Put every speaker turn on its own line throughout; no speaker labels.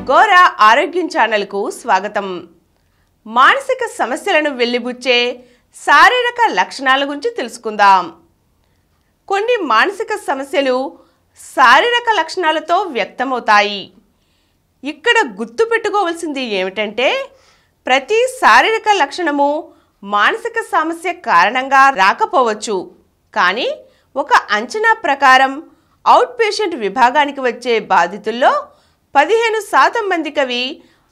గోరా ఆరోగ్యం ఛానల్కు స్వాగతం. మానసిక సమస్యలను వెలిబుచ్చే శారీరక లక్షణాల గురించి తెలుసుకుందాం. కొన్ని మానసిక సమస్యలు శారీరక లక్షణాలతో వ్యక్తమవుతాయి. ఇక్కడ గుర్తుపెట్టుకోవాల్సింది ఏమిటంటే, ప్రతి శారీరక లక్షణము మానసిక సమస్య కారణంగా రాకపోవచ్చు. కానీ ఒక అంచనా ప్రకారం అవుట్ పేషెంట్ విభాగానికి వచ్చే బాధితుల్లో 15% మందికి అవి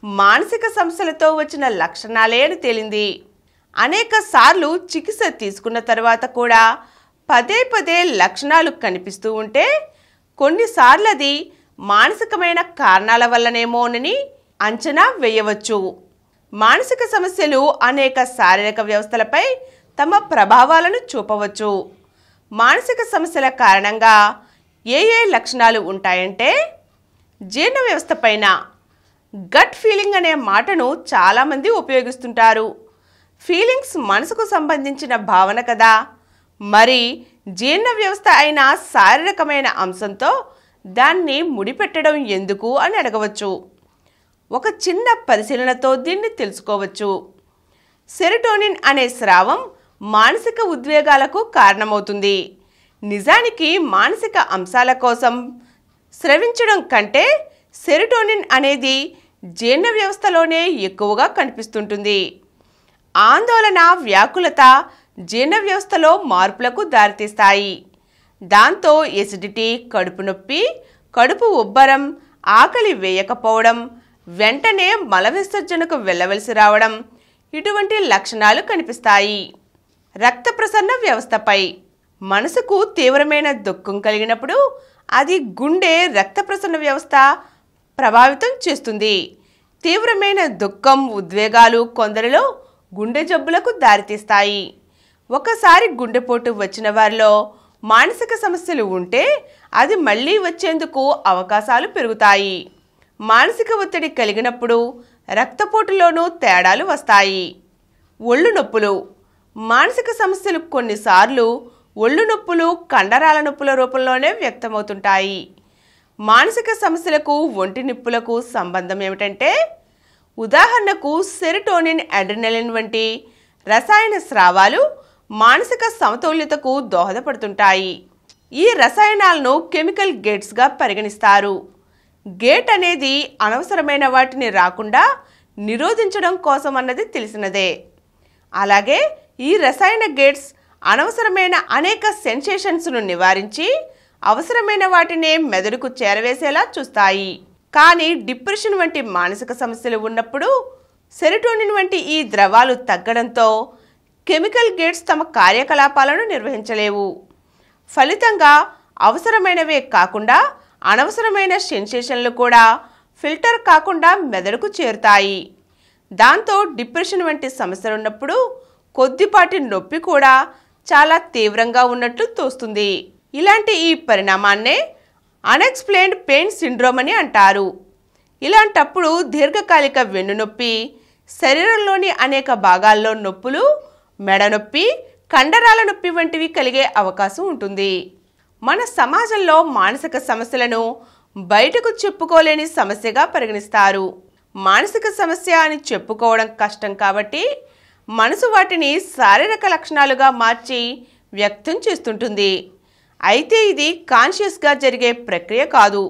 మానసిక సమస్యలతో వచ్చిన లక్షణాలే అని తేలింది. అనేక సార్లు చికిత్స తీసుకున్న తర్వాత కూడా పదే పదే లక్షణాలు కనిపిస్తూ ఉంటే కొన్నిసార్లు అది మానసికమైన కారణాల వల్లనేమోనని అంచనా వేయవచ్చు. మానసిక సమస్యలు అనేక శారీరక వ్యవస్థలపై తమ ప్రభావాలను చూపవచ్చు. మానసిక సమస్యల కారణంగా ఏ లక్షణాలు ఉంటాయంటే, జీర్ణ వ్యవస్థ పైన గట్ ఫీలింగ్ అనే మాటను చాలామంది ఉపయోగిస్తుంటారు. ఫీలింగ్స్ మనసుకు సంబంధించిన భావన కదా, మరి జీర్ణ వ్యవస్థ అయిన శారీరకమైన అంశంతో దాన్ని ముడిపెట్టడం ఎందుకు అని అడగవచ్చు. ఒక చిన్న పరిశీలనతో దీన్ని తెలుసుకోవచ్చు. సెరోటోనిన్ అనే స్రావం మానసిక ఉద్వేగాలకు కారణమవుతుంది. నిజానికి మానసిక అంశాల కోసం స్రవించడం కంటే సెరోటోనిన్ అనేది జీర్ణ వ్యవస్థలోనే ఎక్కువగా కనిపిస్తుంటుంది. ఆందోళన, వ్యాకులత జీర్ణ వ్యవస్థలో మార్పులకు దారితీస్తాయి. దాంతో ఎసిడిటీ, కడుపు నొప్పి, కడుపు ఉబ్బరం, ఆకలి వేయకపోవడం, వెంటనే మల విసర్జనకు వెళ్ళవలసి రావడం ఇటువంటి లక్షణాలు కనిపిస్తాయి. రక్త ప్రసరణ వ్యవస్థపై మనసుకు తీవ్రమైన దుఃఖం కలిగినప్పుడు అది గుండె రక్త ప్రసరణ వ్యవస్థ ప్రభావితం చేస్తుంది. తీవ్రమైన దుఃఖం, ఉద్వేగాలు కొందరిలో గుండె జబ్బులకు దారితీస్తాయి. ఒకసారి గుండెపోటు వచ్చిన వారిలో మానసిక సమస్యలు ఉంటే అది మళ్ళీ వచ్చేందుకు అవకాశాలు పెరుగుతాయి. మానసిక ఒత్తిడి కలిగినప్పుడు రక్తపోటులోనూ తేడాలు వస్తాయి. ఒళ్ళు నొప్పులు. మానసిక సమస్యలు కొన్నిసార్లు ఒళ్ళు నొప్పులు, కండరాల నొప్పుల రూపంలోనే వ్యక్తమవుతుంటాయి. మానసిక సమస్యలకు ఒంటి నొప్పులకు సంబంధం ఏమిటంటే, ఉదాహరణకు సెరోటోనిన్, అడ్రినలిన్ వంటి రసాయన స్రావాలు మానసిక సమతుల్యతకు దోహదపడుతుంటాయి. ఈ రసాయనాలను కెమికల్ గేట్స్గా పరిగణిస్తారు. గేట్ అనేది అనవసరమైన వాటిని రాకుండా నిరోధించడం కోసం అన్నది తెలిసినదే. అలాగే ఈ రసాయన గేట్స్ అనవసరమైన అనేక సెన్సేషన్స్ను నివారించి అవసరమైన వాటినే మెదడుకు చేరవేసేలా చూస్తాయి. కానీ డిప్రెషన్ వంటి మానసిక సమస్యలు ఉన్నప్పుడు సెరోటోనిన్ వంటి ఈ ద్రవాలు తగ్గడంతో కెమికల్ గేట్స్ తమ కార్యకలాపాలను నిర్వహించలేవు. ఫలితంగా అవసరమైనవే కాకుండా అనవసరమైన సెన్సేషన్లు కూడా ఫిల్టర్ కాకుండా మెదడుకు చేరుతాయి. దాంతో డిప్రెషన్ వంటి సమస్యలు ఉన్నప్పుడు కొద్దిపాటి నొప్పి కూడా చాలా తీవ్రంగా ఉన్నట్లు తోస్తుంది. ఇలాంటి ఈ పరిణామాన్నే అన్ఎక్స్ప్లెయిన్డ్ పెయిన్ సిండ్రోమ్ అని అంటారు. ఇలాంటప్పుడు దీర్ఘకాలిక వెన్నునొప్పి, శరీరంలోని అనేక భాగాల్లో నొప్పులు, మెడ నొప్పి, కండరాల నొప్పి వంటివి కలిగే అవకాశం ఉంటుంది. మన సమాజంలో మానసిక సమస్యలను బయటకు చెప్పుకోలేని సమస్యగా పరిగణిస్తారు. మానసిక సమస్య అని చెప్పుకోవడం కష్టం కాబట్టి మనసు వాటిని శారీరక లక్షణాలుగా మార్చి వ్యక్తం చేస్తుంటుంది. అయితే ఇది కాన్షియస్గా జరిగే ప్రక్రియ కాదు.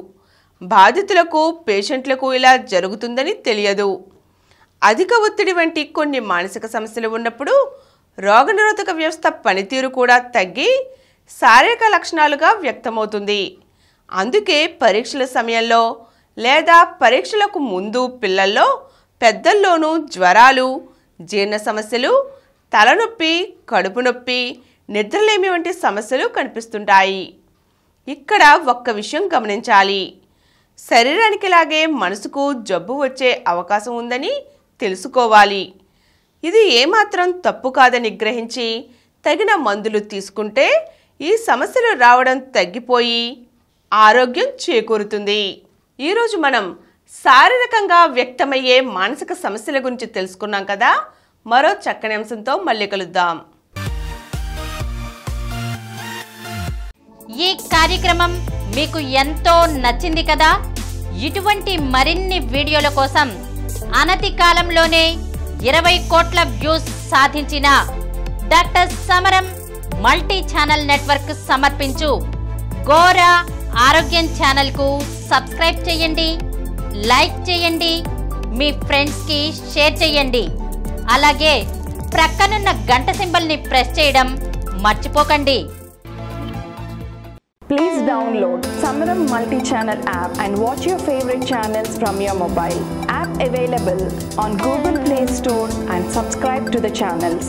బాధితులకు, పేషెంట్లకు ఇలా జరుగుతుందని తెలియదు. అధిక ఒత్తిడి వంటి కొన్ని మానసిక సమస్యలు ఉన్నప్పుడు రోగనిరోధక వ్యవస్థ పనితీరు కూడా తగ్గి శారీరక లక్షణాలుగా వ్యక్తమవుతుంది. అందుకే పరీక్షల సమయంలో లేదా పరీక్షలకు ముందు పిల్లల్లో, పెద్దల్లోనూ జ్వరాలు, జీర్ణ సమస్యలు, తలనొప్పి, కడుపు నొప్పి, నిద్రలేమి వంటి సమస్యలు కనిపిస్తుంటాయి. ఇక్కడ ఒక్క విషయం గమనించాలి. శరీరానికి లాగే మనసుకు జబ్బు వచ్చే అవకాశం ఉందని తెలుసుకోవాలి. ఇది ఏమాత్రం తప్పు కాదని గ్రహించి తగిన మందులు తీసుకుంటే ఈ సమస్యలు రావడం తగ్గిపోయి ఆరోగ్యం చేకూరుతుంది. ఈరోజు మనం శారీరకంగా వ్యక్తమయ్యే మానసిక సమస్యల గురించి తెలుసుకున్నాం కదా. మరో చక్కని అంశంతో మళ్ళీ కలుద్దాం.
ఈ కార్యక్రమం మీకు ఎంతో నచ్చింది కదా. ఇటువంటి మరిన్ని వీడియోల కోసం అనతి కాలంలోనే 20 కోట్ల వ్యూస్ సాధించిన డాక్టర్ సమరం మల్టీ ఛానల్ నెట్వర్క్ సమర్పించు గోరా ఆరోగ్యం ఛానల్ కు సబ్స్క్రైబ్ చేయండి, లైక్ చేయండి, మీ ఫ్రెండ్స్ కి షేర్ చేయండి. అలాగే ప్రక్కనున్న గంట సింబల్ ని ప్రెస్ చేయడం మర్చిపోకండి.
Please download Samaram multi-channel app and watch your favorite channels from your mobile. App available on Google Play Store and subscribe to the channels.